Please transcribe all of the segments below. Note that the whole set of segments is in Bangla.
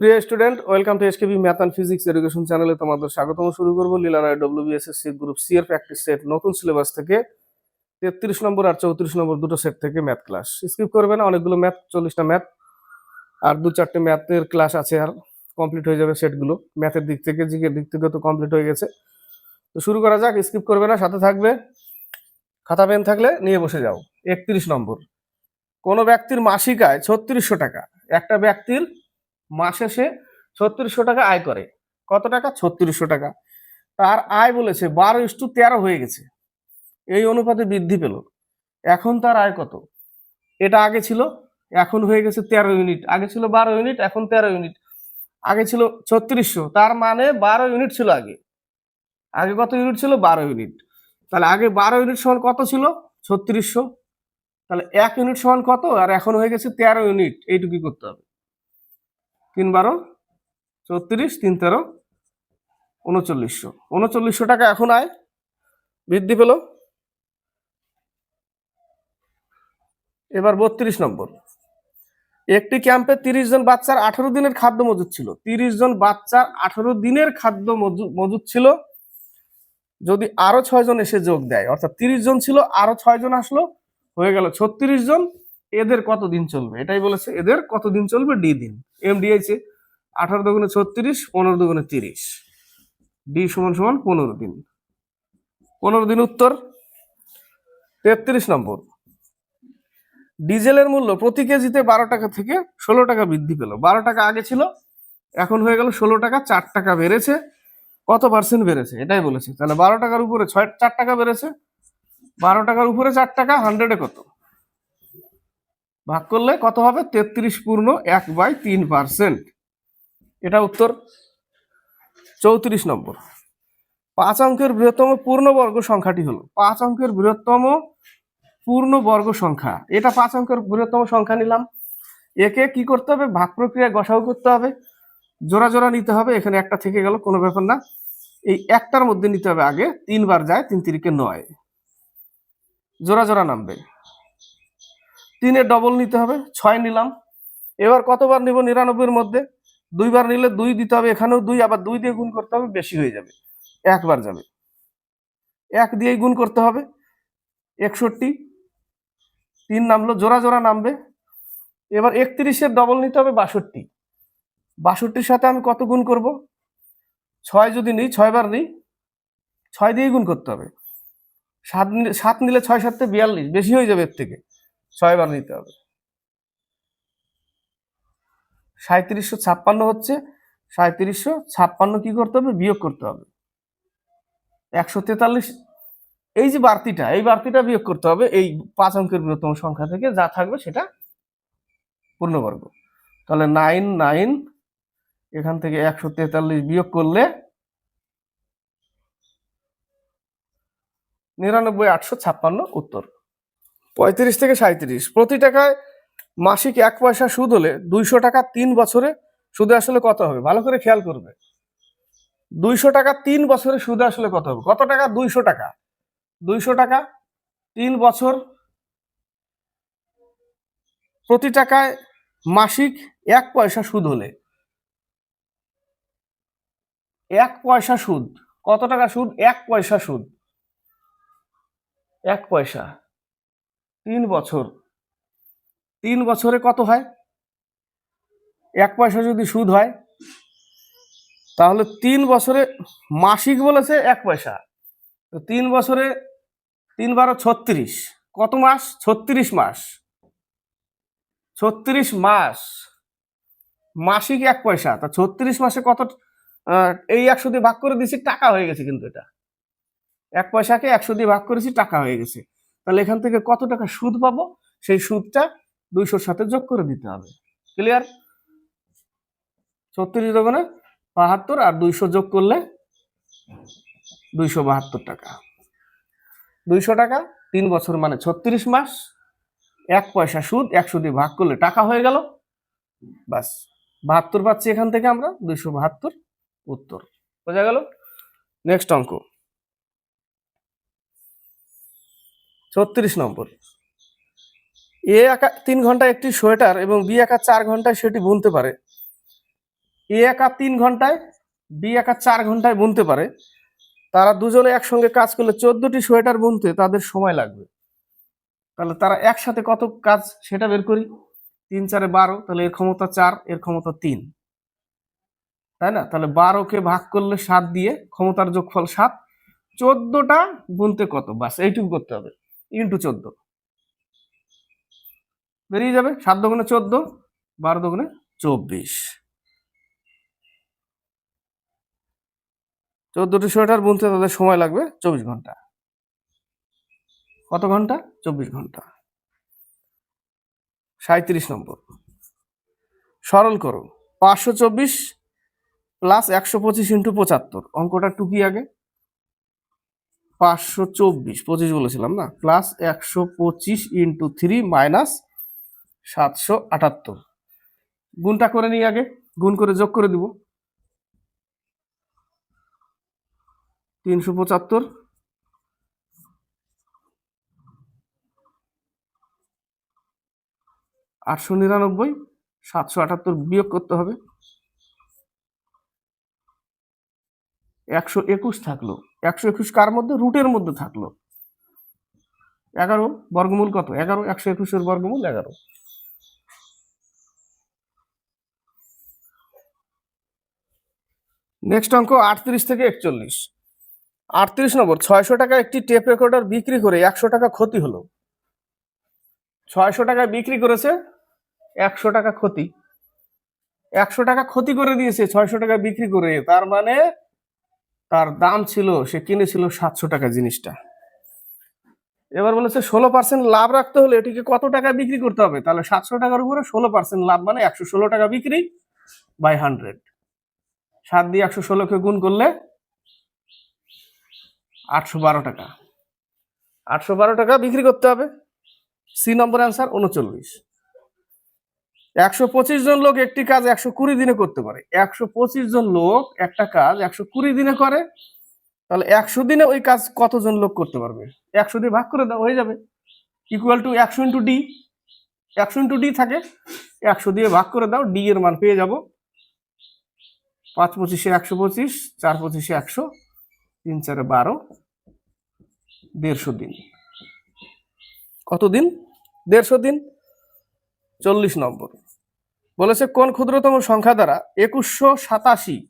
প্রিয় student, welcome to SKB math and physics education চ্যানেলে তোমাদের স্বাগতম। শুরু করবো লীলানায় ডব্লিউবিএসএসসি গ্রুপ সি এর প্র্যাকটিস সেট নতুন সিলেবাস থেকে 33 নম্বর আর 34 নম্বর দুটো সেট থেকে ম্যাথ ক্লাস। স্কিপ করবে না, অনেকগুলো ম্যাথ, 40টা ম্যাথ আর 2-4টে ম্যাথের ক্লাস আছে, আর কমপ্লিট হয়ে যাবে সেটগুলো। ম্যাথের দিক থেকে জিকের দিক থেকে তো কমপ্লিট হয়ে গেছে। তো শুরু করা যাক, স্কিপ করবে না, সাথে থাকবে। খাতা পেন থাকলে নিয়ে বসে যাও। 31 নম্বর, কোনো ব্যক্তির মাসিক আয় 3600 টাকা। একটা ব্যক্তির মাসে সে 3600 টাকা আয় করে। কত টাকা? 3600 টাকা। তার আয় বলেছে 12:13 হয়ে গেছে, এই অনুপাতে বৃদ্ধি পেল। এখন তার আয় কত? এটা আগে ছিল, এখন হয়ে গেছে 13 ইউনিট। আগে ছিল 12 ইউনিট, এখন 13 ইউনিট। আগে ছিল 3600, তার মানে 12 ইউনিট ছিল আগে। আগে কত ইউনিট ছিল? 12 ইউনিট। তাহলে আগে 12 ইউনিট সমান কত ছিল? 3600। তাহলে 1 ইউনিট সমান কত? আর এখন হয়ে গেছে 13 ইউনিট। এইটুকুই করতে হবে। 3 12 34, 3 13 3900। 3900 টাকা এখন আয় বৃদ্ধি পেল। এবার 32 নম্বর, একটি ক্যাম্পে 30 জন বাচ্চার 18 দিনের খাদ্য মজুদ ছিল। 30 জন বাচ্চার 18 দিনের খাদ্য মজুদ ছিল। যদি আরো 6 জন এসে যোগ দেয়, অর্থাৎ 30 জন ছিল, আরো 6 জন আসলো, হয়ে গেল 36 জন। এদের কত দিন চলবে? এটাই বলেছে, এদের কত দিন চলবে? ডি দিন। এম দিয়েছে 18 দুগুণে 36, 15 দুগুণে 30, ডি সমান সমান 15 দিন। 15 দিন উত্তর। 33 নম্বর, ডিজেলের মূল্য প্রতি কেজিতে 12 টাকা থেকে 16 টাকা বৃদ্ধি পেল। 12 টাকা আগে ছিল, এখন হয়ে গেল 16 টাকা। 4 টাকা বেড়েছে। কত পার্সেন্ট বেড়েছে? এটাই বলেছে। তাহলে 12 টাকার উপরে 4 টাকা বেড়েছে। 12 টাকার উপরে 4 টাকা, 100-এ কত? ভাগ করলে কত হবে? 33/1/3%। এটা উত্তর। 34 নম্বর, 5 অঙ্কের বৃহত্তম পূর্ণবর্গ সংখ্যাটি হলো। 5 অঙ্কের বৃহত্তম পূর্ণবর্গ সংখ্যা, এটা 5 অঙ্কের বৃহত্তম সংখ্যা নিলাম। একে কি করতে হবে? ভাগ প্রক্রিয়ায় গসাগু করতে হবে, জোড়া জোড়া নিতে হবে। এখানে একটা থেকে গেল, কোনো ব্যাপার না। এই একটার মধ্যে নিতে হবে আগে, 3 বার যায়, 3 3 9, জোড়া জোড়া নামবে। 3-এর ডবল নিতে হবে, 6 নিলাম। এবার কতবার নিব? 99-এর মধ্যে 2 বার নিলে 2 দিতে হবে, এখানেও 2, আবার 2 দিয়ে গুণ করতে হবে, বেশি হয়ে যাবে, একবার যাবে, 1 দিয়েই গুণ করতে হবে। 61, 3 নামলো, জোড়া জোড়া নামবে। এবার 31-এর ডবল নিতে হবে, 62। 62-র সাথে আমি কত গুণ করব? 6 যদি নিই, 6 বার নিই, 6 দিয়েই গুণ করতে হবে। 7 নিলে 6 7 42, বেশি হয়ে যাবে, এর থেকে 6 বার নিতে হবে। 3756 হচ্ছে। 3756 কি করতে হবে? বিয়োগ করতে হবে। 143, এই যে বাড়তিটা, এই বাড়তিটা বিয়োগ করতে হবে এই 5 অঙ্কের বৃহত্তম সংখ্যা থেকে। যা থাকবে সেটা পূর্ণবর্গ। তাহলে 9 এখান থেকে 143 বিয়োগ করলে 99,856 উত্তর। 35 থেকে 37, প্রতি টাকায় মাসিক 1 পয়সা সুদ হলে 200 টাকা 3 বছরে সুদে আসলে কত হবে? ভালো করে খেয়াল করবে। 200 টাকা 3 বছরে সুদে আসলে কত হবে? কত টাকা? 200 টাকা। 200 টাকা 3 বছর, প্রতি টাকায় মাসিক 1 পয়সা সুদ হলে, 1 পয়সা সুদ, কত টাকা সুদ? 1 পয়সা সুদ। 1 পয়সা 3 বছর, 3 বছরে কত হয়? 1 পয়সা যদি সুদ হয়, তাহলে 3 বছরে মাসিক বলেছে 1 পয়সা, তো 3 বছরে 3 12 36, কত মাস? 36 মাস। 36 মাস, মাসিক 1 পয়সা, তা 36 মাসে কত? এই 100 দিয়ে ভাগ করে দিয়েছি, টাকা হয়ে গেছে। কিন্তু এটা 1 পয়সাকে 100 দিয়ে ভাগ করেছি, টাকা হয়ে গেছে। তাহলে এখান থেকে কত টাকা সুদ পাবো? সেই সুদটা 200-র সাথে যোগ করে দিতে হবে। ক্লিয়ার? 36 দুগুণে 72, আর 200 যোগ করলে 272 টাকা। 200 টাকা 3 বছর মানে 36 মাস, 1 পয়সা সুদ, 100 দিয়ে ভাগ করলে টাকা হয়ে গেল। বাস, 72 পাচ্ছি এখান থেকে আমরা, 272 উত্তর। বোঝা গেল? নেক্সট অঙ্ক 36 নম্বর, এ একা 3 ঘন্টায় একটি সোয়েটার এবং বি একা 4 ঘন্টায় সেটি বুনতে পারে। এ একা 3 ঘন্টায়, বি একা 4 ঘন্টায় বুনতে পারে, তারা দুজনে একসঙ্গে কাজ করলে 14টি সোয়েটার বুনতে তাদের সময় লাগবে। তাহলে তারা একসাথে কত কাজ সেটা বের করি। 3 4 12, তাহলে এর ক্ষমতা 4, এর ক্ষমতা 3, তাই না? তাহলে 12কে ভাগ করলে 7 দিয়ে, ক্ষমতার যোগফল 7, 14টা বুনতে কত, বাস এইটুকু করতে হবে, ইন্টু 14 বেরিয়ে যাবে। 7 দুগুণে 14, 12 দুগুণে 24। 14টি সোয়েটার বুনতে তাদের সময় লাগবে 24 ঘন্টা। কত ঘন্টা? 24 ঘন্টা। 37 নম্বর, সরল করো। 524 প্লাস 125 ইন্টু 75, অঙ্কটা টুকি আগে। 524, 25 বলেছিলাম না, প্লাস 125 ইন্টু 3 মাইনাস 778, গুণটা করে নিই আগে, গুণ করে যোগ করে দিব। 375, 899, 778 বিয়োগ করতে হবে। 121 থাকলো। 121 কার মধ্যে? রুটের মধ্যে থাকলো। 11 বর্গমূল কত? 11, 121 বর্গমূল 11। নেক্সট অঙ্ক 38 থেকে 41। 38 নম্বর, 600 টাকা একটি টেপ রেকর্ডার বিক্রি করে 100 টাকা ক্ষতি হলো। 600 টাকায় বিক্রি করেছে, 100 টাকা ক্ষতি। 100 টাকা ক্ষতি করে দিয়েছে 600 টাকা বিক্রি করে, তার মানে তার দাম ছিল, সে কিনেছিল 700 টাকা জিনিসটা। এবার বলেছে 16% লাভ রাখতে হলে এটিকে কত টাকা বিক্রি করতে হবে। তাহলে 700 টাকার উপরে 16% লাভ মানে 116 টাকা বিক্রি বাই 100। 7 দিয়ে 116কে গুণ করলে 812 টাকা। 812 টাকা বিক্রি করতে হবে। সি নম্বর অ্যান্সার 39। 125 জন লোক একটি কাজ 120 দিনে করতে পারে। 125 জন লোক একটা কাজ 120 দিনে করে, তাহলে 100 দিনে ওই কাজ কতজন লোক করতে পারবে? 100 দিয়ে ভাগ করে দাও, হয়ে যাবে। Equal to 100 into D. 100 into D থাকে, 100 দিয়ে ভাগ করে দাও, ডি এর মান পেয়ে যাব। 5 25 125, 4 25 100, 3 4 12, 150 দিন। কত দিন? 150 দিন। 40 নম্বর, বলেছে কোন ক্ষুদ্রতম সংখ্যা দ্বারা 2187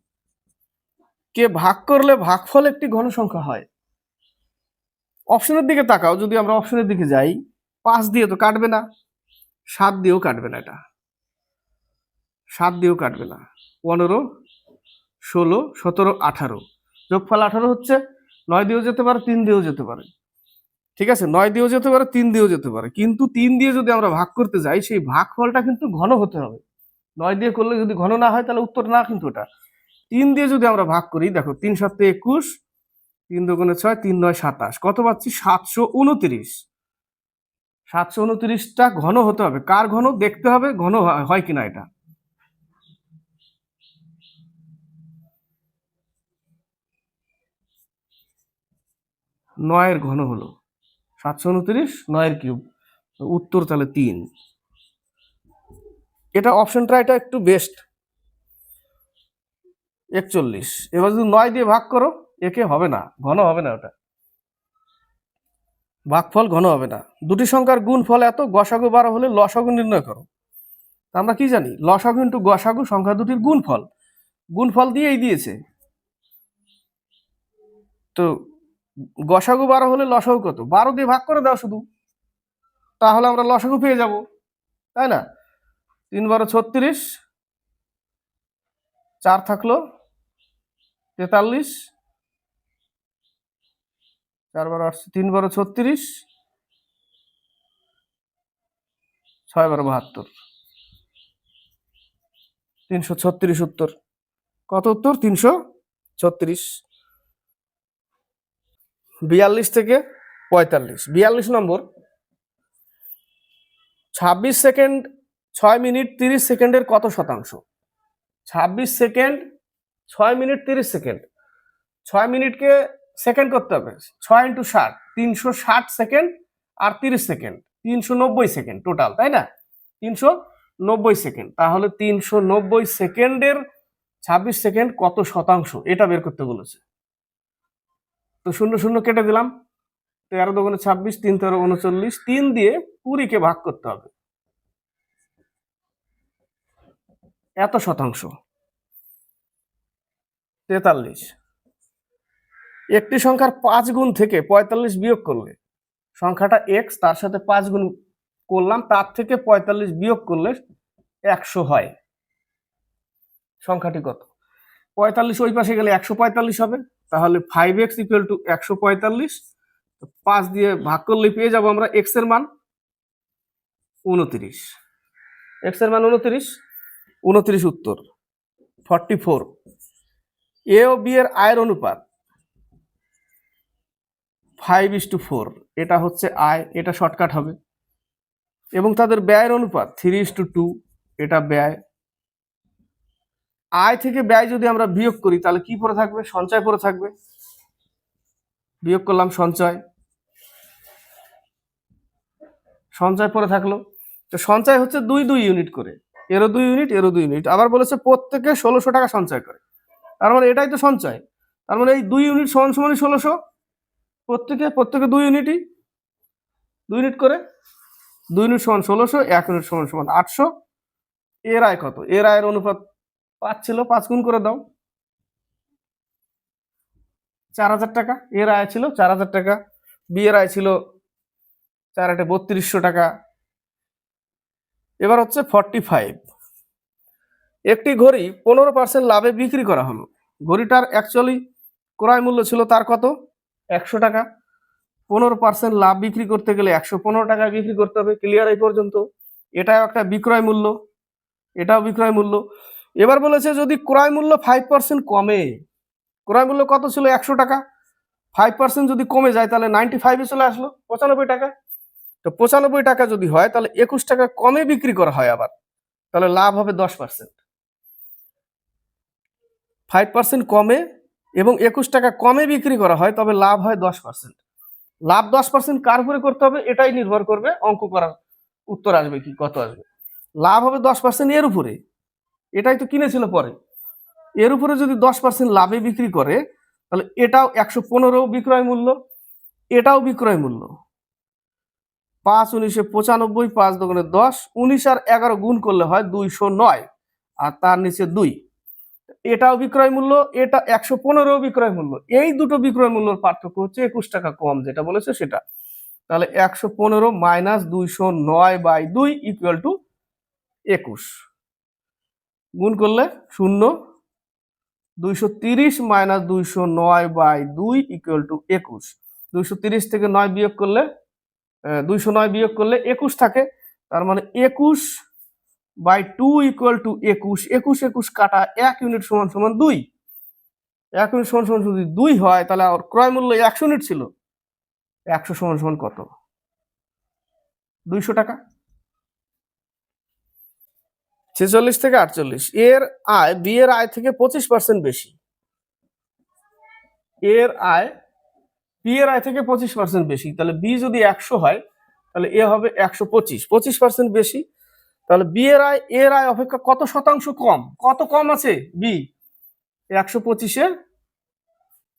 কে ভাগ করলে ভাগফল একটি ঘন সংখ্যা হয়। অপশনের দিকে তাকাও, যদি আমরা অপশনের দিকে যাই, 5 দিয়ে তো কাটবে না, 7 দিয়েও কাটবে না, এটা 7 দিয়েও কাটবে না। 15, 16, 17, 18, যোগফল 18 হচ্ছে। 9 দিয়েও যেতে পারে, 3 দিয়েও যেতে পারে, ঠিক আছে, 9 দিয়েও যেতে পারে, 3 দিয়েও যেতে পারে, কিন্তু 3 দিয়ে যদি আমরা ভাগ করতে যাই, সেই ভাগফলটা কিন্তু ঘন হতে হবে। 9 দিয়ে করলে যদি ঘন না হয় তাহলে উত্তর না, কিন্তু এটা 3 দিয়ে যদি আমরা ভাগ করি, দেখো 3 7 21, 3 দুগুণে 6, 3 9 27, কত পাচ্ছি? 729। 729টা ঘন হতে হবে। কার ঘন? দেখতে হবে ঘন হয় কিনা এটা। নয়ের ঘন হলো 729, 9 কিউব, উত্তর তাহলে 3। এটা অপশনটা এটা একটু বেস্ট। 41। এবার যদি 9 দিয়ে ভাগ করো, একে হবে না, ঘন হবে না, ওটা ভাগফল ঘন হবে না। দুটি সংখ্যার গুণফল এত, গসাগু 12 হলে লসাগু নির্ণয় করো। আমরা কি জানি? লসাগু ইন্টু গসাগু সংখ্যা দুটির গুণফল। গুণফল দিয়েই দিয়েছে, তো গসাগু 12 হলে লসাগু কত? 12 দিয়ে ভাগ করে দাও শুধু, তাহলে আমরা লসাগু পেয়ে যাব, তাই না? 3 12 36, 4 থাকলো 43, 4 12 3 12 36, 6 12 72, 336 উত্তর। কত উত্তর? 336। 42 থেকে 45। 42 নম্বর, 26 সেকেন্ড 6 মিনিট 30 সেকেন্ডের কত শতাংশ? 26 সেকেন্ড 6 মিনিট 30 সেকেন্ড। 6 মিনিটকে সেকেন্ড করতে হবে, 6 ইন্টু 60, 360 সেকেন্ড আর 30 সেকেন্ড, 390 সেকেন্ড টোটাল, তাই না? 390 সেকেন্ড। তাহলে 390 সেকেন্ডের 26 সেকেন্ড কত শতাংশ এটা বের করতে বলেছে। তো 0 0 কেটে দিলাম, 13 দুগুণে 26, 3 13 39, 3 দিয়ে 20 কে ভাগ করতে হবে, এত শতাংশ 43। একটি সংখ্যার 5 গুণ থেকে 45 বিয়োগ করলে সংখ্যাটা এক্স, তার সাথে 5 গুণ করলাম, তার থেকে 45 বিয়োগ করলে 100 হয়। সংখ্যাটি কত? 45 ওই পাশে গেলে 145 হবে, তাহলে 5x ইকুয়াল টু 145। 5 দিয়ে ভাগ করলে পেয়ে যাব আমরা x এর মান 29। x এর মান 29 উত্তর 44। এ ও বি এর আয়ের অনুপাত 5:4, এটা হচ্ছে আয়, এটা শর্টকাট হবে। এবং তাদের ব্যয়ের অনুপাত 3:2, এটা ব্যয়। আয় থেকে ব্যয় যদি আমরা বিয়োগ করি তাহলে কি পড়ে থাকবে? সঞ্চয় পড়ে থাকবে। বিয়োগ করলাম, সঞ্চয় পড়ে থাকলো। তো সঞ্চয় হচ্ছে 2 ইউনিট করে, এরও 2 ইউনিট, এরও 2 ইউনিট। আবার বলেছে প্রত্যেকে 1600 টাকা সঞ্চয় করে, তার মানে এটাই তো সঞ্চয়। তার মানে এই 2 ইউনিট সমান সমানই 1600, প্রত্যেকে 2 ইউনিটই, 2 ইউনিট করে, 2 ইউনিট সমান 1600, 1 ইউনিট সমান সমান 800। এর আয় কত? এর আয়ের অনুপাত 5 ছিল, 5 গুণ করে দাও, 4000 টাকা এর আয় ছিল, 4000 টাকা। বি এর আয় ছিল 4×8 3200 টাকা। এবার হচ্ছে 45। একটি ঘড়ি 15% লাভে বিক্রি করা হলো। ঘড়িটার অ্যাকচুয়ালি ক্রয় মূল্য ছিল তার কত? 100 টাকা। 15% লাভ বিক্রি করতে গেলে 115 টাকায় বিক্রি করতে হবে। ক্লিয়ার এই পর্যন্ত? এটাও একটা বিক্রয় মূল্য, এটাও বিক্রয় মূল্য। এবার বলেছে যদি ক্রয় মূল্য 5% কমে, ক্রয় মূল্য কত ছিল? 100 টাকা। 5% যদি কমে যায় তাহলে 95-এ চলে আসলো, 95 টাকা। তো 95 টাকা যদি হয় তাহলে 21 টাকা কমে বিক্রি করা হয় আবার, তাহলে লাভ হবে 10%। 5% কমে এবং 21 টাকা কমে বিক্রি করা হয়, তবে লাভ হয় 10%। লাভ 10% কার উপরে করতে হবে এটাই নির্ভর করবে অঙ্ক করার উত্তর আসবে কি, কত আসবে। লাভ হবে 10% এর উপরে, এটাই তো কিনেছিল পরে। এর উপরে যদি 10% লাভে বিক্রি করে তাহলে এটাও 115 বিক্রয় মূল্য, এটাও বিক্রয় মূল্য। 5 19 95, 5 দুগুণে 10, 19 আর 11 গুণ করলে হয় 209, আর তার নিচে 2। এটাও বিক্রয় মূল্য, এটা 115 বিক্রয় মূল্য। এই দুটো বিক্রয় মূল্যের পার্থক্য হচ্ছে 21 টাকা কম, যেটা বলেছে সেটা। তাহলে 115 মাইনাস 209/2 ইকুয়াল টু 21। গুণ করলে 0, 230 মাইনাস 209/2 ইকুয়াল টু 21। 230 থেকে 9 বিয়োগ করলে 209 বিয়োগ করলে 21 থাকে, তার মানে 21/2 ইকুয়াল টু 21। 21 কাটা 1 ইউনিট সমান সমান 2। 1 ইউনিট সমান সমান যদি 2 হয় তাহলে আর ক্রয় মূল্য 100 ইউনিট ছিল, 100 সমান সমান কত? 200 টাকা। 46 থেকে 48। এর আয় বি এর আয় থেকে 25% বেশি। এর আয় বি এর আয় থেকে 25% বেশি, তাহলে বি যদি 100 হয় তাহলে এ হবে 125, 25% বেশি। তাহলে বি এর আয় এর আয় অপেক্ষা কত শতাংশ কম? কত কম আছে বি? 125-এ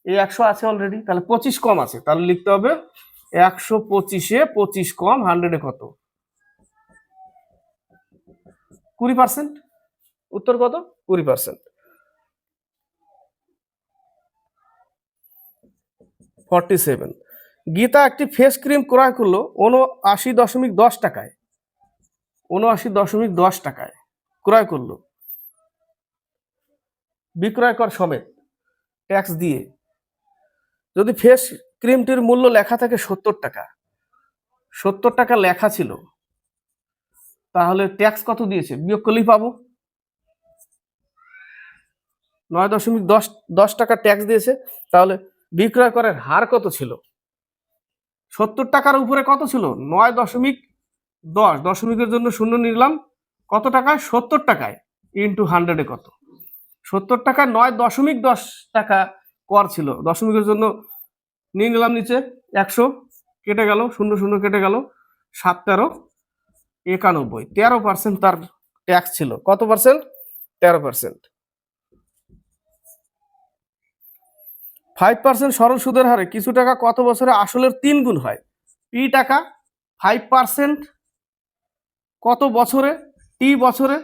এই 100 আছে অলরেডি, তাহলে 25 কম আছে, তাহলে লিখতে হবে 125-এ 25 কম 100-এ কত? 20%। উত্তর কত? 20%। 47। গীতা একটি ফেস ক্রিম ক্রয় করলো 79.10 টাকায়, 79.10 টাকায় ক্রয় করলো, বিক্রয় কর সমেত ট্যাক্স দিয়ে। যদি ফেস ক্রিমটির মূল্য লেখা থাকে 70 টাকা, 70 টাকা লেখা ছিল, তাহলে ট্যাক্স কত দিয়েছে বিয়োগ করলেই পাবো। 9.10 টাকা ট্যাক্স দিয়েছে, তাহলে বিক্রয় করের হার কত ছিল? 70 টাকার উপরে কত ছিল? 9.10, দশমিকের জন্য 0 নিলাম, কত টাকায়? 70 টাকায় ইন্টু 100-এ কত? 70 টাকা 9.10 টাকা কর ছিল, দশমিকের জন্য নিয়ে নিলাম নিচে 100, কেটে গেল, 0 0 কেটে গেল, 7 13 91, 13% তার ট্যাক্স ছিল। কত পার্সেন্ট? 13%। 5% সরল সুদের হারে কিছু টাকা কত বছরে আসলের 3 গুণ হয়? পি টাকা 5% কত বছরে, টি বছরে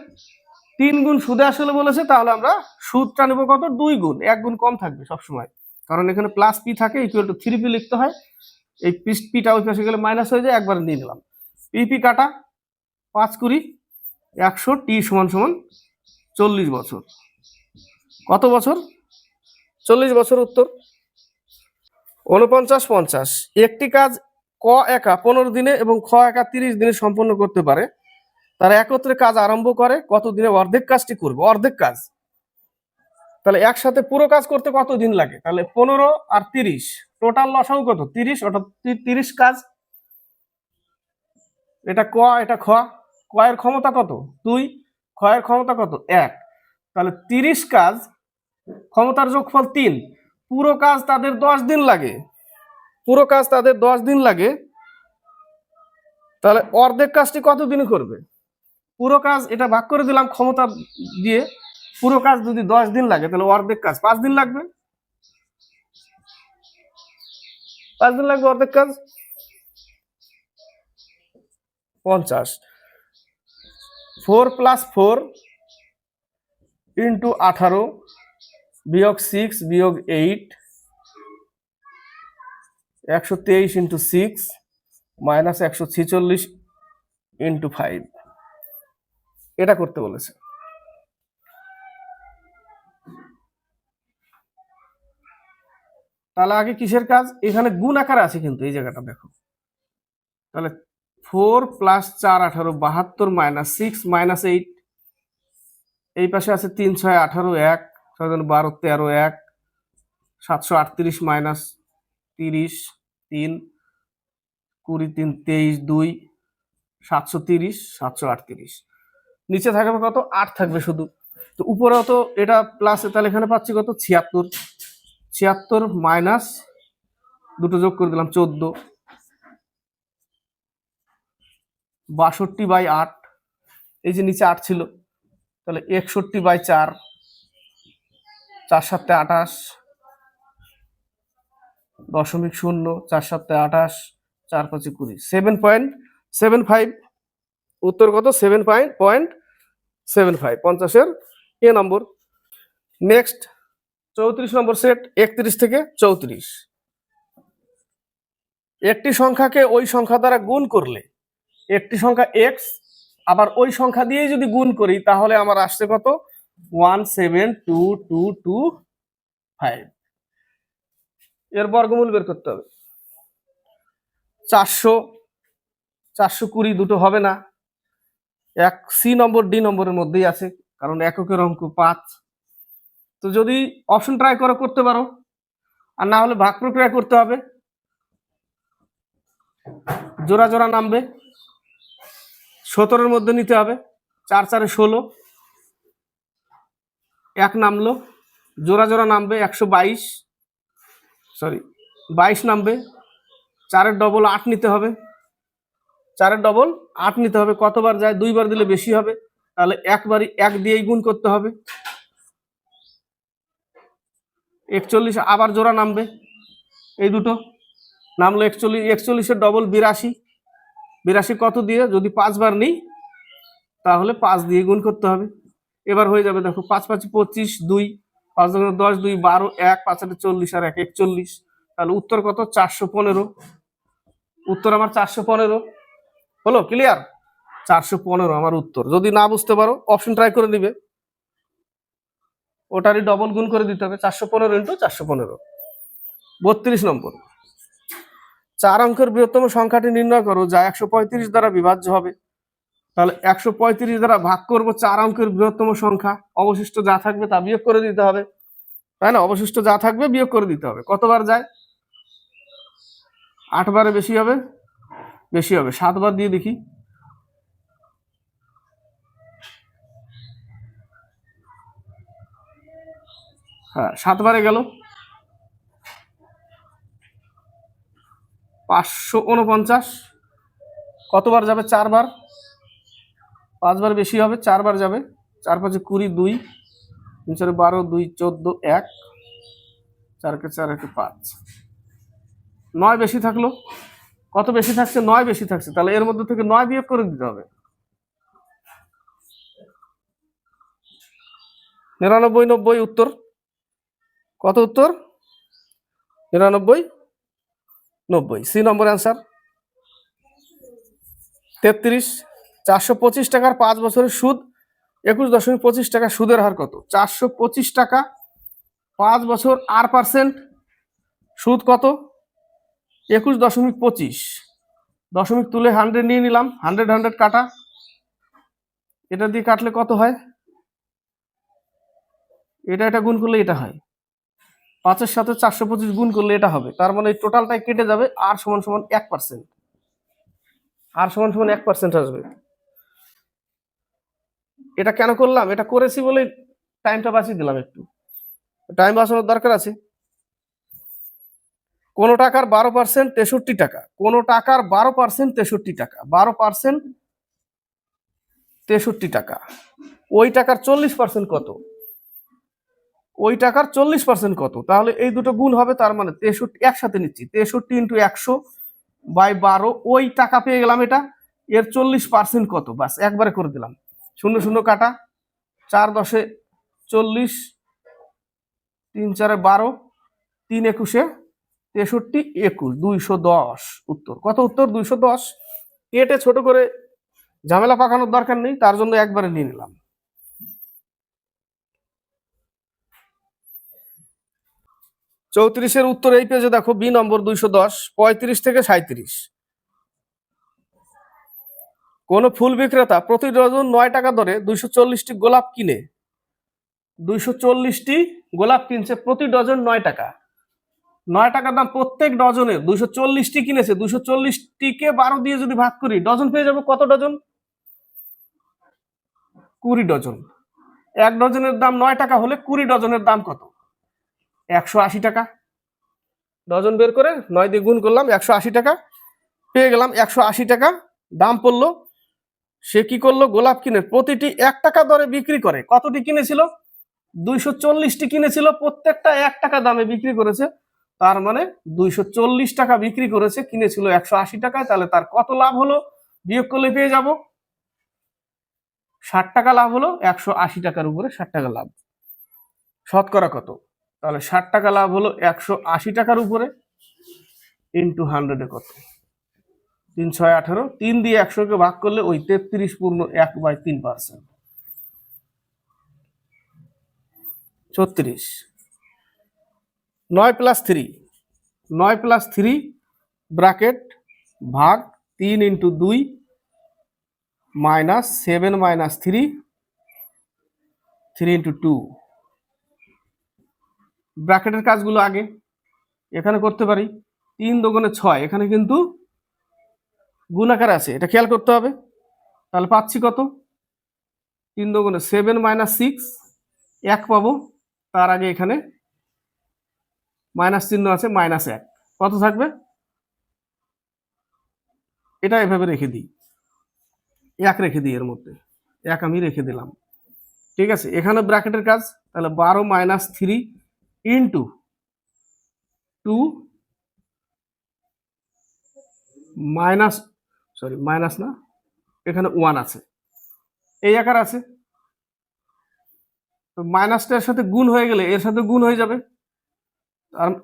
3 গুণ সুদে আসলে বলেছে, তাহলে আমরা সুদটা নেব কত? 2 গুণ, 1 গুণ কম থাকবে সবসময়, কারণ এখানে প্লাস পি থাকে, ইকুয়াল টু 3p লিখতে হয়। এই পিটা ওই পাশে গেলে মাইনাস হয়ে যায়, একবার নিয়ে নিলাম। পি কাটা 5 কুড়ি 100, টি সমান সমান 40 বছর। কত বছর? 40 বছর। উত্তর 49-50। একটি কাজ ক একা 15 দিনে এবং খ একা 30 দিনে সম্পন্ন করতে পারে, তারা একত্রে কাজ আরম্ভ করে কত দিনে অর্ধেক কাজটি করবে? অর্ধেক কাজ, তাহলে একসাথে পুরো কাজ করতে কত দিন লাগে? তাহলে 15 আর 30, টোটাল লসাগু কত? 30, অর্থাৎ 30 কাজ। এটা ক, এটা খ। ক এর ক্ষমতা কত? 2, খ এর ক্ষমতা কত? 1। তাহলে 30 কাজ, ক্ষমতার যোগফল 3, পুরো কাজ তাদের 10 দিন লাগে। পুরো কাজ তাদের 10 দিন লাগে, তাহলে অর্ধেক কাজটি কত দিনে করবে? পুরো কাজ এটা ভাগ করে দিলাম ক্ষমতা দিয়ে, পুরো কাজ যদি 10 দিন লাগে, তাহলে অর্ধেক কাজ 5 দিন লাগবে। 5 দিন লাগবে অর্ধেক কাজ। 50। 4 + 4 × 18 বিয়োগ 6 বিয়োগ 8, 123 × 6 মাইনাস 146 × 5, এটা করতে বলেছে। তাহলে আগে কিসের কাজ? এখানে গুণ আকারে আছে কিন্তু, এই জায়গাটা দেখো। তাহলে 4 + 4 18 72 মাইনাস 6 মাইনাস 8, এই পাশে আছে 3 6 18 1 6 12 13 1 738 মাইনাস 30 3 20 3 23 2 730 738, নিচে থাকবে কত? 8 থাকবে শুধু। তো উপরেও তো এটা প্লাস, তাহলে এখানে পাচ্ছি কত? 76। 76 মাইনাস দুটো যোগ করে দিলাম 14, 62/8, এই যে নিচে 8 ছিল, তাহলে 61/4, 4 7 28 .0, 4 7 28, 4 5 20, 7.75। উত্তর কত? 7.75, 50-এর এ নম্বর। নেক্সট 34 নম্বর সেট, 31 থেকে 34। একটি সংখ্যাকে ওই সংখ্যা দ্বারা গুণ করলে, একটি সংখ্যা এক্স, আবার ওই সংখ্যা দিয়েই যদি গুণ করি, তাহলে আমার আসছে কত? 1722225। এর বর্গমূল বের করতে হবে। 400, 420 দুটো হবে না, এক সি নম্বর ডি নম্বরের মধ্যেই আছে, কারণ এককের অঙ্ক 5। তো যদি অপশন ট্রাই করে করতে পারো, আর না হলে ভাগ প্রক্রিয়া করতে হবে। জোড়া জোড়া নামবে, 17-এর মধ্যে নিতে হবে। 4 4 16, 1 নামলো, জোড়া জোড়া নামবে 122, সরি 22 নামবে। 4-এর ডবল 8 নিতে হবে, 4-এর ডবল 8 নিতে হবে। কতবার যায়? 2 বার দিলে বেশি হবে, তাহলে একবারই 1 দিয়েই গুণ করতে হবে। 41, আবার জোড়া নামবে, এই দুটো নামলো 41, 41-এর ডবল 82, 82 কত দিয়ে? যদি 5 বার নিই, তাহলে 5 দিয়ে গুণ করতে হবে। এবার হয়ে যাবে, দেখো 5 5 25, 2 5 10 2 12 1 5 40 আর 1 41, তাহলে উত্তর কত? 415। উত্তর আমার 415 হলো। ক্লিয়ার? 415 আমার উত্তর। যদি না বুঝতে পারো অপশন ট্রাই করে নিবে, ওটারই ডবল গুণ করে দিতে হবে, 415 × 415। 32 নম্বর, 4 অঙ্কের বৃহত্তম সংখ্যাটি নির্ণয় করো যা 135 দ্বারা বিভাজ্য হবে। তাহলে 135 দ্বারা ভাগ করব 4 অঙ্কের বৃহত্তম সংখ্যা, অবশিষ্ট যা থাকবে তা বিয়োগ করে দিতে হবে, তাই না? অবশিষ্ট যা থাকবে বিয়োগ করে দিতে হবে। কতবার যায়? 8 বারে বেশি হবে? বেশি হবে। 7 বার দিয়ে দেখি। হ্যাঁ, 7 বারে গেল 549। কতবার যাবে? 4 বার। 5 বার বেশি হবে, 4 বার যাবে। 4 5 20, 2 3 4 12 2 14 1 4 4 5, 9 বেশি থাকলো। কত বেশি থাকছে? 9 বেশি থাকছে, তাহলে এর মধ্যে থেকে 9 বিয়োগ করে দিতে হবে। 99 90 উত্তর কত? উত্তর 99 90। সি নম্বর অ্যান্সার। 33, 425 টাকার 5 বছরের সুদ 21.25 টাকা। সুদের হার কত? 425 টাকা 5 বছর, আর পার্সেন্ট সুদ কত? 21.25। দশমিক তুলে 100 নিয়ে নিলাম, 100 100 কাটা, এটা দিয়ে কাটলে কত হয়? এটা গুণ করলে এটা হয়, 5-এর সাথে 425 গুণ করলে এটা হবে। তার মানে এই টোটালটাই কেটে যাবে, আর সমান সমান 1%, আর সমান সমান 1% আসবে। এটা কেন করলাম? এটা করেছি বলে টাইমটা বাঁচিয়ে দিলাম, একটু টাইম বাঁচানোর দরকার আছে। কোন টাকার 12% 63 টাকা, কোন টাকার 12% 63 টাকা, 12% 63 টাকা। ওই টাকার 40% কত? ওই টাকার 40% কত? তাহলে এই দুটো গুণ হবে, তার মানে 63 একসাথে নিচ্ছি, 63 × 100/12। ওই টাকা পেয়ে গেলাম, এটা এর 40% কত? বাস একবারে করে দিলাম, 0 0 কাটা, 4 10 40, 3 4 12, 3 21 63, 21 210 উত্তর কত? উত্তর 210। কেটে ছোট করে ঝামেলা পাকানোর দরকার নেই, তার জন্য একবারে নিয়ে নিলাম। 34-এর উত্তর এই পেজে দেখো, বি নম্বর 210, 35 থেকে 37। কোন ফুল বিক্রেতা প্রতি ডজন 9 টাকা দরে 240টি গোলাপ কিনে, 240টি গোলাপ কিনছে, প্রতি ডজন 9 টাকা, 9 টাকা দাম প্রত্যেক ডজনে। 240টি কিনেছে, 240টিকে 12 দিয়ে যদি ভাগ করি, ডজন পেয়ে যাবো কত ডজন? 20 ডজন। এক ডজনের দাম 9 টাকা হলে 20 ডজনের দাম কত? 180 টাকা। ডজন বের করে 9 দিয়ে গুণ করলাম, 180 টাকা পেয়ে গেলাম। 180 টাকা দাম পড়লো। সে কি করলো? গোলাপ কিনে প্রতিটি 1 টাকা দরে বিক্রি করে। কতটি কিনেছিল? 240টি কিনেছিল, প্রত্যেকটা 1 টাকা দামে বিক্রি করেছে। তার মানে 240 টাকা বিক্রি করেছে, কিনেছিল 180 টাকায়। তাহলে তার কত লাভ হলো? বিয়োগ করলে পেয়ে যাব 60 টাকা লাভ হলো। 180 টাকার উপরে 60 টাকা লাভ, শতকরা কত? তাহলে 60 টাকা লাভ হলো 180 টাকার উপরে, ইন্টু 100 কত? 3 6 18, 3 দিয়ে 100কে ভাগ করলে ওই 33.1/3%। 36, 9 + 3, 9 + 3 ব্র্যাকেট ভাগ 3 × 2 -7 - 3, 3 × 2। ব্র্যাকেটের কাজগুলো আগে এখানে করতে পারি। 3 দুগুণে 6, এখানে কিন্তু গুণ আকারে আছে, এটা খেয়াল করতে হবে। তাহলে পাচ্ছি কত? 3 দুগুণে 7 - 6, 1 পাবো। তার আগে এখানে মাইনাস চিহ্ন আছে, -1 কত থাকবে? এটা এভাবে রেখে দিই, 1 রেখে দিই, এর মধ্যে 1 আমি রেখে দিলাম। ঠিক আছে, এখানে ব্র্যাকেটের কাজ। তাহলে 12 - 3 ইন্টু 2 মাইনাস, সরি মাইনাস না, এখানে 1 আছে, এই আকার আছে। তো মাইনাসটার সাথে গুণ হয়ে গেলে এর সাথে গুণ হয়ে যাবে।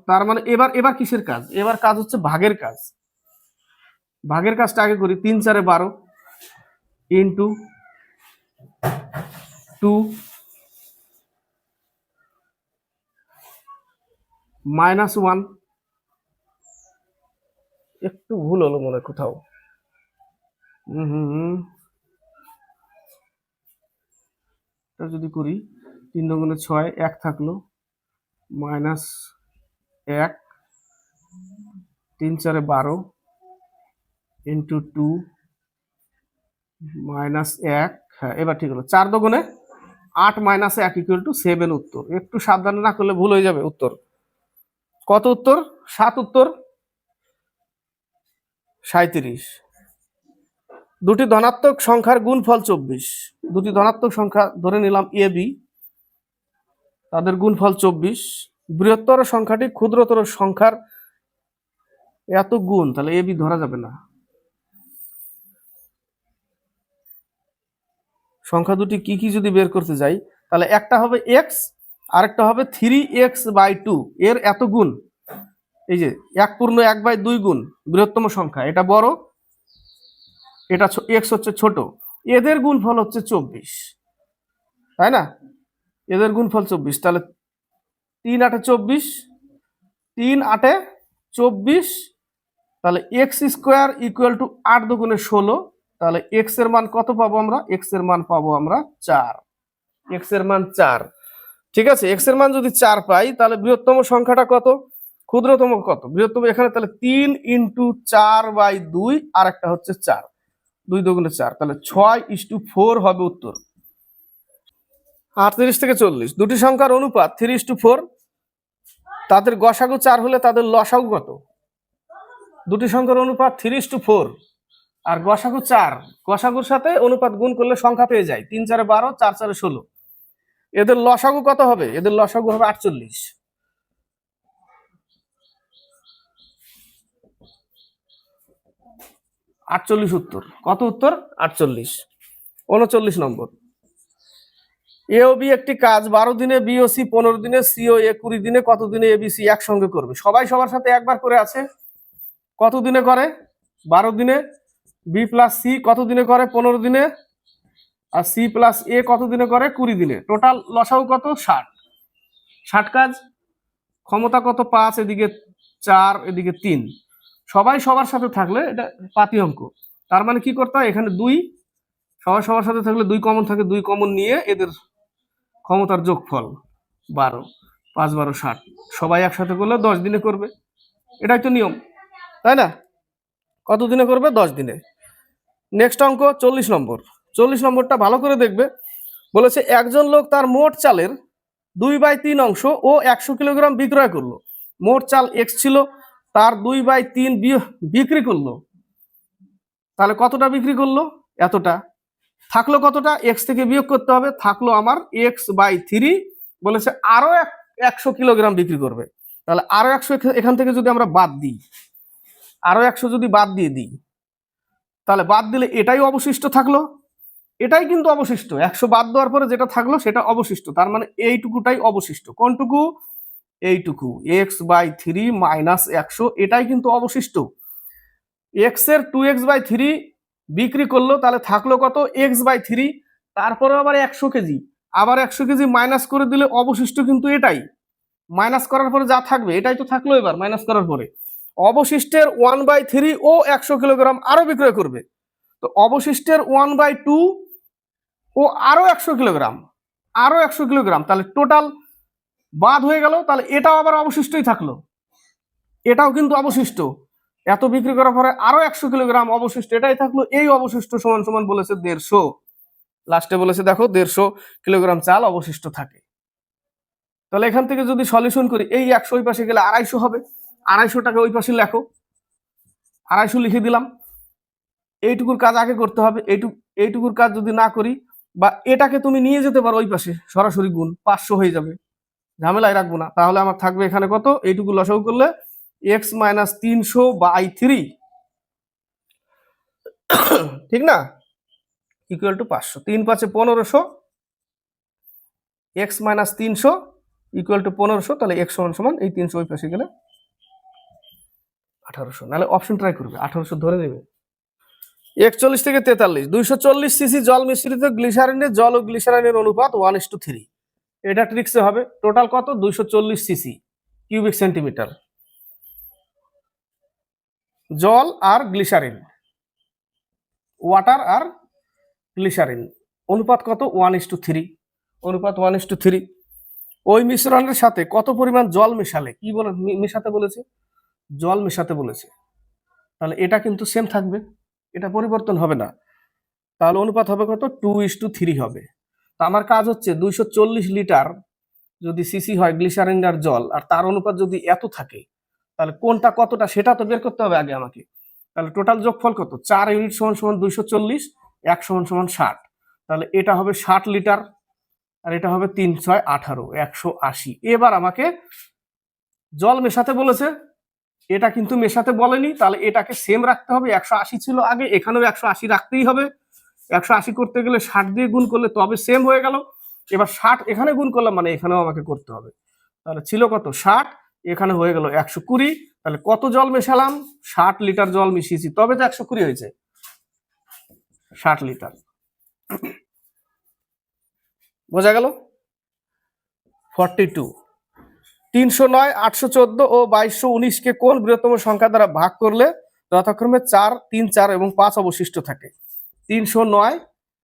তার মানে এবার কিসের কাজ? এবার কাজ হচ্ছে ভাগের কাজ। ভাগের কাজটা আগে করি। 3 4 12 ইন্টু 2 -1। একটু ভুল হলো মনে হয় কোথাও। যদি করি 3 দুগুণে 6, 1 থাকলো, -1, 3 4 12 ইন্টু 2 -1। হ্যাঁ, এবার ঠিক হলো। 4 দুগুণে 8 - 1 = 7 উত্তর। একটু সাবধানে না করলে ভুল হয়ে যাবে। উত্তর কত? উত্তর 7। উত্তর 37। দুটি ধনাত্মক সংখ্যার গুণফল 24। দুটি ধনাত্মক সংখ্যা ধরে নিলাম এ বি, তাদের গুণফল 24। বৃহত্তর সংখ্যাটি ক্ষুদ্রতর সংখ্যার এত গুণ, তাহলে এ বি ধরা যাবে না। সংখ্যা দুটি কি কি যদি বের করতে যাই, তাহলে একটা হবে এক্স, আরেকটা হবে 3x/2, এর এত গুণ। এই যে 1/2 গুণ বৃহত্তম সংখ্যা, এটা বড়, এটা এক্স হচ্ছে ছোট, এদের গুণফল হচ্ছে 24, তাই না? এদের গুণফল 24, তাহলে 3 8 24, 3 8 24, তাহলে এক্স স্কোয়ার ইকুয়াল টু 8 দুগুণে 16, তাহলে এক্স এর মান কত পাবো আমরা? এক্স এর মান পাবো আমরা 4, এক্স এর মান 4। ঠিক আছে, এক্স এর মান যদি 4 পাই, তাহলে বৃহত্তম সংখ্যাটা কত, ক্ষুদ্রতম কত, বৃহত্তম এখানে, তাহলে 3 × 4/2, আর একটা হচ্ছে 4, 2 দুগুণে 4, তাহলে 6:4 হবে উত্তর। 38 থেকে 40, দুটি সংখ্যার অনুপাত 3:4, তাদের গসাগু 4 হলে তাদের লসাগু কত? দুটি সংখ্যার অনুপাত 3:4 আর গসাগু 4, গসাগুর সাথে অনুপাত গুণ করলে সংখ্যা পেয়ে যায়, 3 4 12, 4 4 16, এদের লসাগু কত হবে? এদের লসাগু হবে 48। 48 উত্তর। কত উত্তর? 48। 39 নম্বর, এ ও বি একটি কাজ 12 দিনে, বি ও সি 15 দিনে, সি ও এ 20 দিনে, কত দিনে এ বি সি একসঙ্গে করবে? সবাই সবার সাথে একবার করে আছে। কত দিনে করে? 12 দিনে। বি প্লাস সি কত দিনে করে? 15 দিনে। আর সি প্লাস এ কত দিনে করে? 20 দিনে। টোটাল লসাগু কত? 60। 60 কাজ, ক্ষমতা কত? 5, এদিকে 4, এদিকে 3। সবাই সবার সাথে থাকলে এটা পাতি অঙ্ক, তার মানে কি করতে হয়? এখানে 2, সবাই সবার সাথে থাকলে 2 কমন থাকে, 2 কমন নিয়ে এদের ক্ষমতার যোগফল 12, 5 12 60, সবাই একসাথে করলে 10 দিনে করবে, এটাই তো নিয়ম, তাই না? কত দিনে করবে? 10 দিনে। নেক্সট অঙ্ক 40 নম্বর। 40 নম্বরটা ভালো করে দেখবে। বলেছে একজন লোক তার মোট চালের 2/3 অংশ ও 100 কিলোগ্রাম বিক্রয় করলো। মোট চাল এক্স ছিল, তার 2/3 বিক্রি করলো, তাহলে কতটা বিক্রি করলো? এতটা। থাকলো কতটা? এক্স থেকে বিয়োগ করতে হবে, থাকলো আমার x/3। বলেছে আরো 100 কিলোগ্রাম বিক্রি করবে, তাহলে আরো 100 এখান থেকে যদি আমরা বাদ দিই, আরো 100 যদি বাদ দিয়ে দিই, তাহলে বাদ দিলে এটাই অবশিষ্ট থাকলো, এটাই কিন্তু অবশিষ্ট। 100 বাদ দেওয়ার পরে যেটা থাকলো সেটা অবশিষ্ট, তার মানে এইটুকুটাই অবশিষ্ট। কোনটুকু? এইটুকু, x/3 মাইনাস 100, এটাই কিন্তু অবশিষ্ট। এক্স এর 2x/3 বিক্রি করলো, তাহলে থাকলো কত? x/3, তারপরে আবার 100 কেজি, আবার 100 কেজি মাইনাস করে দিলে অবশিষ্ট কিন্তু এটাই। মাইনাস করার পরে যা থাকবে এটাই তো থাকলো, এবার মাইনাস করার পরে অবশিষ্টের 1/3 ও 100 কিলোগ্রাম আরো বিক্রয় করবে, তো অবশিষ্টের 1/2 ও আরো 100 কিলোগ্রাম, আরো 100 কিলোগ্রাম, তাহলে টোটাল বাদ হয়ে গেল, তাহলে এটাও আবার অবশিষ্টই থাকলো, এটাও কিন্তু অবশিষ্ট। এত বিক্রি করার পরে আরো 100 কিলোগ্রাম অবশিষ্ট, এটাই থাকলো। এই অবশিষ্ট সমান সমান বলেছে 150, লাস্টে বলেছে দেখো 150 কিলোগ্রাম চাল অবশিষ্ট থাকে। তাহলে এখান থেকে যদি সলিউশন করি, এই 100 ওই পাশে গেলে 250 হবে, 250 টাকা ওই পাশে লেখো, 250 লিখে দিলাম। এইটুকুর কাজ আগে করতে হবে, এইটুকুর কাজ যদি না করি, বা এটাকে তুমি নিয়ে যেতে পারো ওই পাশে, সরাসরি গুণ 500 হয়ে যাবে, ঝামেলায় রাখবো না। তাহলে আমার থাকবে এখানে কত? এইটুকু লসাগু করলে x-300/3, ঠিক না, equal to 500। 3 5 1500, x-300 equal to 1500, তাহলে x সমান সমান এই 300 ওই পাশে গেলে 1800, নাহলে অপশন ট্রাই করবে, 1800 ধরে নেবে। 41 থেকে 43, 240 সিসি জল মিশ্রিত গ্লিসারিনের, জল ও গ্লিসারিনের অনুপাত 1:3, এটা ট্রিক্সে হবে। টোটাল কত? 240 সিসি কিউবিক সেন্টিমিটার জল আর গ্লিসারিন, ওয়াটার আর গ্লিসারিন, অনুপাত কত? 1:3, অনুপাত 1:3। ওই মিশ্রণের সাথে কত পরিমাণ জল মেশালে, কি বলে মেশাতে বলেছে? জল মেশাতে বলেছে, তাহলে এটা কিন্তু সেম থাকবে, এটা পরিবর্তন হবে না। তাহলে অনুপাত হবে কত? 2:3 হবে। তো আমার কাজ হচ্ছে 240 লিটার যদি সিসি হয় গ্লিসারিন আর জল, আর তার অনুপাত যদি এত থাকে, তাহলে কোনটা কতটা সেটা তো বের করতে হবে আগে আমাকে। তাহলে টোটাল যোগফল কত? 4 ইউনিট সমান সমান 240, 1 সমান সমান 60, তাহলে এটা হবে 60 লিটার, আর এটা হবে 3 6 18, 180। এবার আমাকে জল মেশাতে বলেছে, এটা কিন্তু মেশাতে বলেনি, তাহলে এটাকে সেম রাখতে হবে। 180 ছিল আগে, এখানেও 180 রাখতেই হবে। 180 করতে গেলে 60 দিয়ে গুণ করলে তবে সেম হয়ে গেল। এবার 60 এখানে গুণ করলাম মানে এখানেও আমাকে করতে হবে। তাহলে ছিল কত 60, এখানে হয়ে গেল 120। তাহলে কত জল মেশালাম? 60 লিটার জল মিশিয়েছি, তবে তো 120 হয়েছে। 60 লিটার, বোঝা গেল? 42। 309, 814 ও 2219 কে কোন বৃহত্তম সংখ্যা দ্বারা ভাগ করলে যথাক্রমে 4, 3, 4 এবং 5 অবশিষ্ট থাকে? 309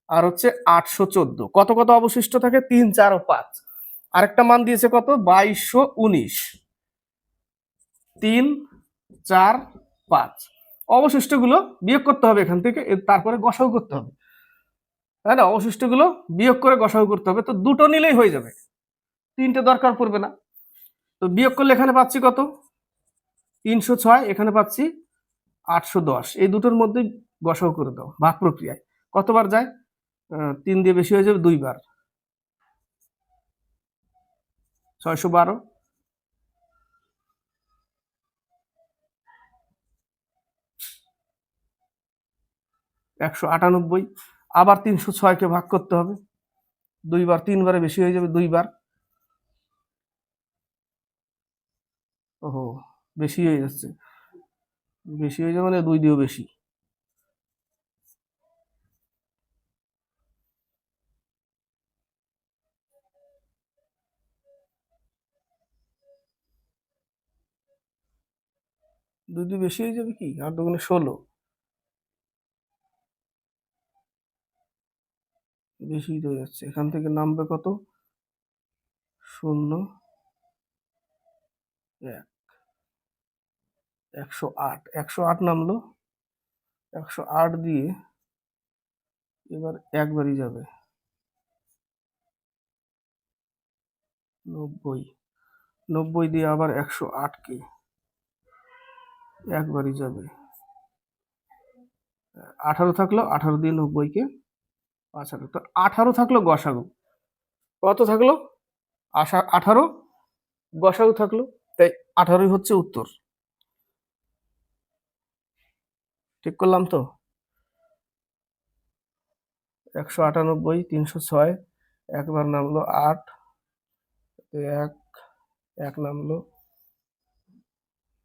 আর হচ্ছে 814, কত কত অবশিষ্ট থাকে? 3, 4 ও 5। আরেকটা মান দিয়েছে কত? 2219। 3, 4, 5 অবশিষ্ট গুলো বিয়োগ করতে হবে এখান থেকে, তারপরে গসাগু করতে হবে, তাই না? অবশিষ্ট গুলো বিয়োগ করে গসাগু করতে হবে। তো দুটো নিলেই হয়ে যাবে, তিনটে দরকার পড়বে না। তো বিয়োগ করলে এখানে পাচ্ছি কত? 306, এখানে পাচ্ছি 810। এই দুটোর মধ্যে গসাগু করে দাও ভাগ প্রক্রিয়ায়। কতবার যায়? 3 দিয়ে বেশি হয়ে যাবে 2 বার, 612। 198। আবার 306 কে ভাগ করতে হবে 2 বার, 3 বারে বেশি হয়ে যাবে 2 বার। ওহো, বেশি হয়ে যাচ্ছে, বেশি হয়ে যাবে মানে 2 দিয়েও বেশি। দুই দিয়ে বেশি হয়ে যাবে কি? 8 দুগুণে 16, বেশি হয়ে যাচ্ছে। এখান থেকে নামবে কত? 0, 1, 108। 108 নামলো, 108 দিয়ে এবার একবারই যাবে 90। 90 দিয়ে আবার 108 কে একবারই যাবে। 18 থাকলো, 18 দিয়ে 90 কে 5, তো 18 থাকলো গসাগু। কত থাকলো? 18 গসাগু থাকলো, তাই 18ই হচ্ছে উত্তর। ঠিক করলাম তো? 198, 306, একবার নামলো 8, 1, 1 নামলো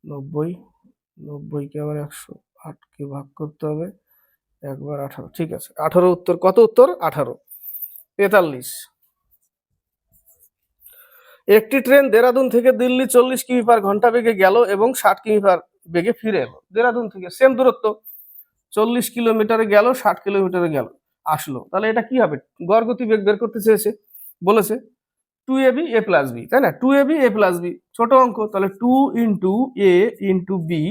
90, 90 কে আবার 108 কে ভাগ করতে হবে, একবার 18। ঠিক আছে, 18 উত্তর। কত উত্তর? 18। 43। একটি ট্রেন দেরাদুন থেকে দিল্লি 40 কিমি পার ঘন্টা বেগে গেল এবং 60 কিমি পার বেগে ফিরে এলো। দেরাদুন থেকে সেম দূরত্ব, 40 কিলোমিটারে গেল, 60 কিলোমিটারে গেল, আসলো। তাহলে এটা কি হবে? গড় গতি বেগ বের করতে চেয়েছে, বলেছে 2ab a প্লাস বি, তাই না? 2ab a প্লাস বি, ছোট অঙ্ক। তাহলে 2 into A into B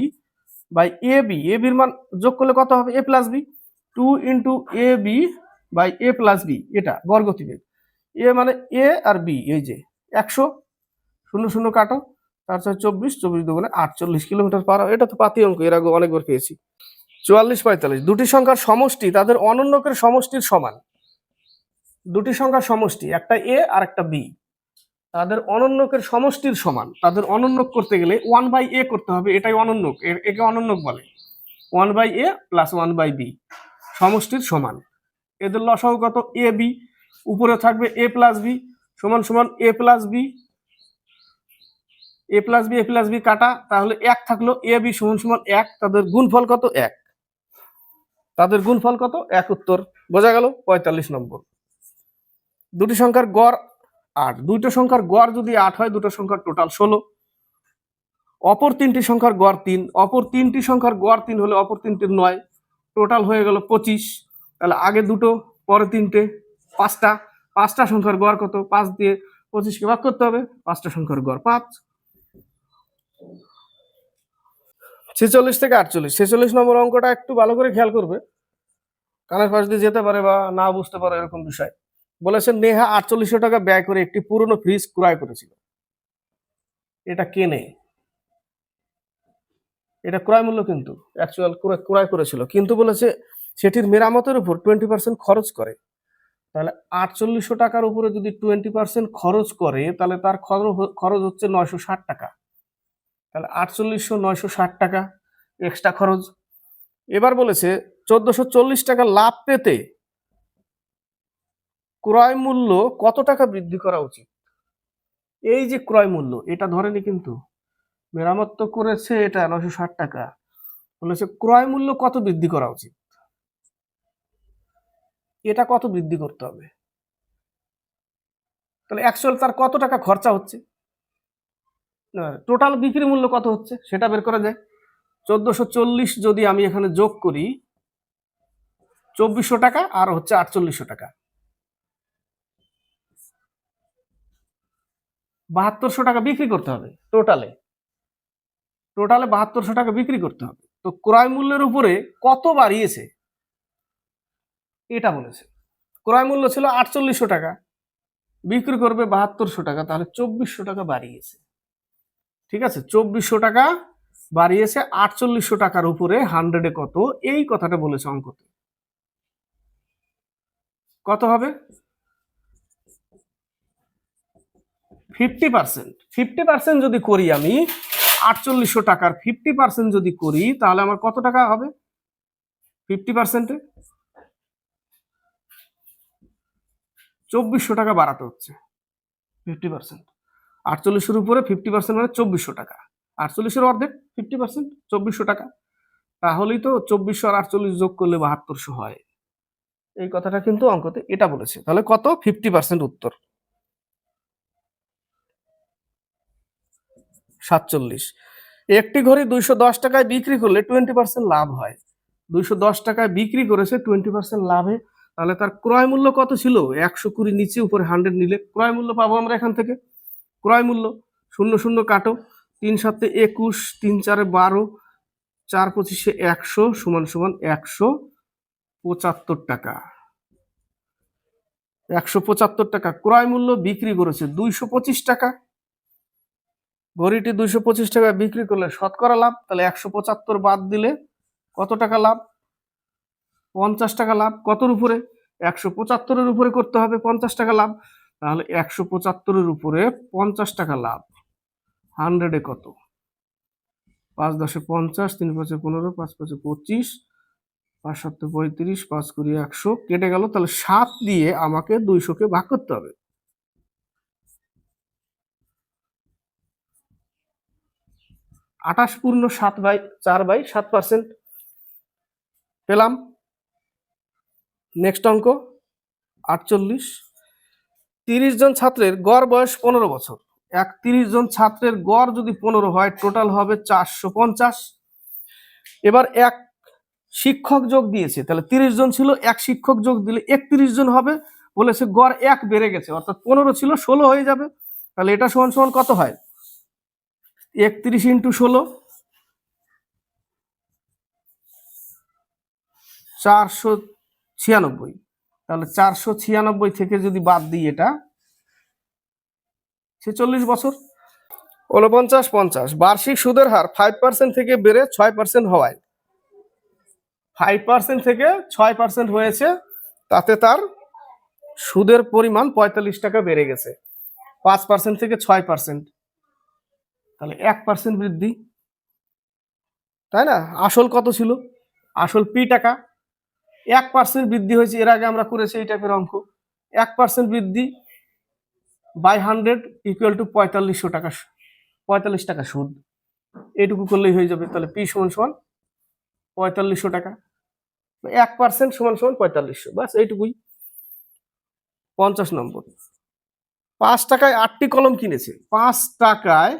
by A B, A বির মান যোগ করলে কত হবে? a plus B. 2 into A B by A plus B, এটা গড় গতিবেগ। এ মানে এ আর বি, এই যে 100, 0 0 কাটো, 4 4 24, 24 দুগুণে 48 কিলোমিটার পার আওয়ার। এটা তো পাতি অঙ্ক, এর আগে অনেকবার পেয়েছি। 44 45, দুটি সংখ্যার সমষ্টি তাদের অনন্যকের সমষ্টির সমান। দুটি সংখ্যার সমষ্টি, একটা এ আর একটা বি, তাদের অনন্যকের সমষ্টির সমান। তাদের অনন্যক করতে গেলে 1/a করতে হবে, এটাই অনন্যক, একে অনন্যক বলে। 1/a প্লাস 1/b সমষ্টির সমান। এদের লসাগু কত? এ বি, উপরে থাকবে এ প্লাস বি সমান সমান এ প্লাস বি, এ প্লাস বি, এ প্লাস বি কাটা, তাহলে 1 থাকলো। এ বি সমান সমান 1, তাদের গুণফল কত? 1। তাদের গুণফল কত? 1, উত্তর। বোঝা গেল? 45 নম্বর। দুটি সংখ্যার গড় 8, দুটো সংখ্যার গড় যদি 8 হয়, দুটো সংখ্যার টোটাল 16। অপর তিনটি সংখ্যার গড় 3, অপর তিনটি সংখ্যার গড় 3 হলে অপর তিনটির 9, টোটাল হয়ে গেল 25। তাহলে আগে দুটো, পরে তিনটে, পাঁচটা। পাঁচটা সংখ্যার গড় কত? 5 দিয়ে 25 কে ভাগ করতে হবে, পাঁচটা সংখ্যার গড় 5। 46 থেকে 48, 46 নম্বর অঙ্কটা একটু ভালো করে খেয়াল করবে, কানের পাশ দিয়ে যেতে পারে বা না বুঝতে পারে এরকম বিষয়। বলেছেন নেহা 4800 টাকা ব্যয় করে একটি পুরনো ফ্রিজ ক্রয় করেছিল। এটা কেনে, এটা ক্রয় মূল্য কিন্তু অ্যাকচুয়াল ক্রয় করেছিল, কিন্তু বলেছে সেটির মেরামতের উপর 20% খরচ করে। তাহলে 4800 টাকার উপরে যদি 20% খরচ করে, তাহলে তার খরচ হচ্ছে 960 টাকা। তাহলে 48,960 টাকা এক্সট্রা খরচ। এবার বলেছে 1440 টাকা লাভ পেতে ক্রয় মূল্য কত টাকা বৃদ্ধি করা উচিত। এই যে ক্রয় মূল্য, এটা ধরেনি কিন্তু, মেরামত তো করেছে এটা 960 টাকা, বলেছে ক্রয় মূল্য কত বৃদ্ধি করা উচিত, এটা কত বৃদ্ধি করতে হবে। তাহলে অ্যাকচুয়াল তার কত টাকা খরচা হচ্ছে, টোটাল বিক্রি মূল্য কত হচ্ছে সেটা বের করা যায়। 1440 যদি আমি এখানে যোগ করি 2400 টাকা আর হচ্ছে 4800 টাকা, 7200 টাকা বিক্রি করতে হবে। টোটালে 7200 টাকা বিক্রি করতে হবে। তো ক্রয় মূল্যের উপরে কত বাড়িয়েছে এটা বলেছে। ক্রয় মূল্য ছিল 4800 টাকা, বিক্রি করবে 7200 টাকা, তাহলে 2400 টাকা বাড়িয়েছে। ঠিক আছে, 2400 টাকা বাড়িয়েছে 4800 টাকার উপরে 100-এ কত, এই কথাটা বলেছে অঙ্কতে। কত হবে 50%। 50% যদি করি আমি 4800 টাকার 50% যদি করি তাহলে আমার কত টাকা হবে 50%-এ 2400 টাকা বাড়াতে হচ্ছে। 50% 4800-এর উপরে 50% মানে 2400 টাকা, 48-এর অর্ধেক 50% 2400 টাকা, তাহলেই তো 2400 আর 48 যোগ করলে 7200 হয়। এই কথাটা কিন্তু অঙ্কতে এটা বলেছে। তাহলে কত 50% উত্তর 47। একটি ঘড়ি 210 টাকায় বিক্রি করলে 20% লাভ হয়। 210 টাকায় বিক্রি করেছে 20% লাভে, তাহলে তার ক্রয় মূল্য কত ছিল, 120 নিচে উপরে 100 নিলে ক্রয় মূল্য পাবো আমরা এখান থেকে। ক্রয় মূল্য 0 0 কাটো, 3 7 21, 3 4 12, 4 25 100 সমান সমান 175 টাকা। 175 টাকা ক্রয় মূল্য, বিক্রি করেছে 225 টাকা। ঘড়িটি 225 টাকায় বিক্রি করলে শতকরা লাভ, তাহলে 175 বাদ দিলে কত টাকা লাভ, 50 টাকা লাভ। কতর উপরে, 175-এর উপরে করতে হবে 50 টাকা লাভ, তাহলে 175-এর উপরে 50 টাকা লাভ 100-এ কত, 5 10 50, 3 5 15, 5 5 25, 5 7 35, 5 20 100 কেটে গেল, তাহলে 7 দিয়ে আমাকে 200-কে ভাগ করতে হবে। 28 পূর্ণ 7/4/7% পেলাম। নেক্সট অঙ্ক 48। 30 জন ছাত্রের গড় বয়স 15 বছর। 30 জন ছাত্রের গড় যদি 15 হয় টোটাল হবে 450। এবার এক শিক্ষক যোগ দিয়েছে, তাহলে 30 জন ছিল, এক শিক্ষক যোগ দিলে 31 জন হবে। বলেছে গড় 1 বেড়ে গেছে, অর্থাৎ 15 ছিল 16 হয়ে যাবে। তাহলে এটা সমান সমান কত হয়, 31 × 16 496। তাহলে 496 থেকে যদি বাদ দিই এটা 46 বছর। 49 50 বার্ষিক সুদের হার 5% থেকে বেড়ে 6% হওয়ায়, 5% থেকে 6% হয়েছে, তাতে তার সুদের পরিমাণ 45 টাকা বেড়ে গেছে। 5% থেকে 6%, তাহলে 1% বৃদ্ধি, তাই না। আসল কত ছিল, আসল পি টাকা, 1% বৃদ্ধি হয়েছে। এর আগে আমরা করেছি এই টাইপের অঙ্ক। 1% বৃদ্ধি বাই 100 ইকুয়াল টু 4500 টাকা, 45 টাকা সুদ। এইটুকু করলেই হয়ে যাবে। তাহলে পি সমান সমান 4500 টাকা, 1% সমান সমান 4500, বাস এইটুকুই। 50 নম্বর, 5 টাকায় 8টি কলম কিনেছে। 5 টাকায়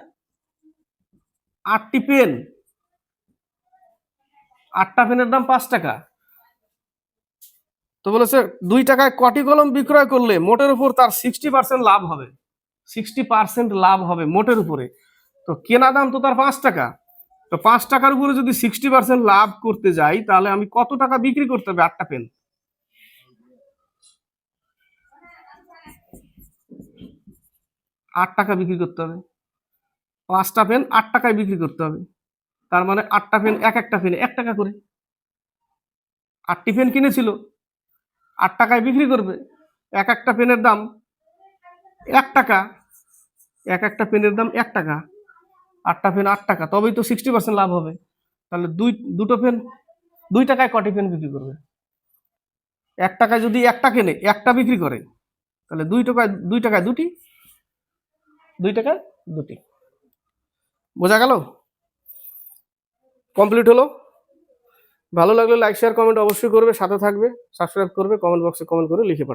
8টি পেন, 8টা পেনের দাম 5 টাকা। তো বলেছে 2 টাকায় কটি কলম বিক্রয় করলে মোটের উপর তার 60% লাভ হবে। 60% লাভ হবে মোটের উপরে। তো কেনা দাম তো তার 5 টাকা, তো 5 টাকার উপরে যদি 60% লাভ করতে যাই তাহলে আমি কত টাকা বিক্রি করতে হবে 8টা পেন, 8 টাকা বিক্রি করতে হবে। 5টা পেন 8 টাকায় বিক্রি করতে হবে, তার মানে 8টা পেন, একটা পেন 1 টাকা করে। 8টি পেন কিনেছিল, 8 টাকায় বিক্রি করবে, একটা পেনের দাম 1 টাকা, একটা পেনের দাম 1 টাকা, 8টা পেন 8 টাকা, তবেই তো 60% লাভ হবে। তাহলে দুটো পেন 2 টাকায় কটি পেন বিক্রি করবে? 1 টাকায় যদি একটা কেনে, একটা বিক্রি করে, তাহলে 2 টাকায় দুটি, 2 টাকায় দুটি। বোঝা গেল? কমপ্লিট হলো। ভালো লাগলে লাইক শেয়ার কমেন্ট অবশ্যই করবে, সাথে থাকবে, সাবস্ক্রাইব করবে, কমেন্ট বক্সে কমেন্ট করে লিখে পাঠাবে।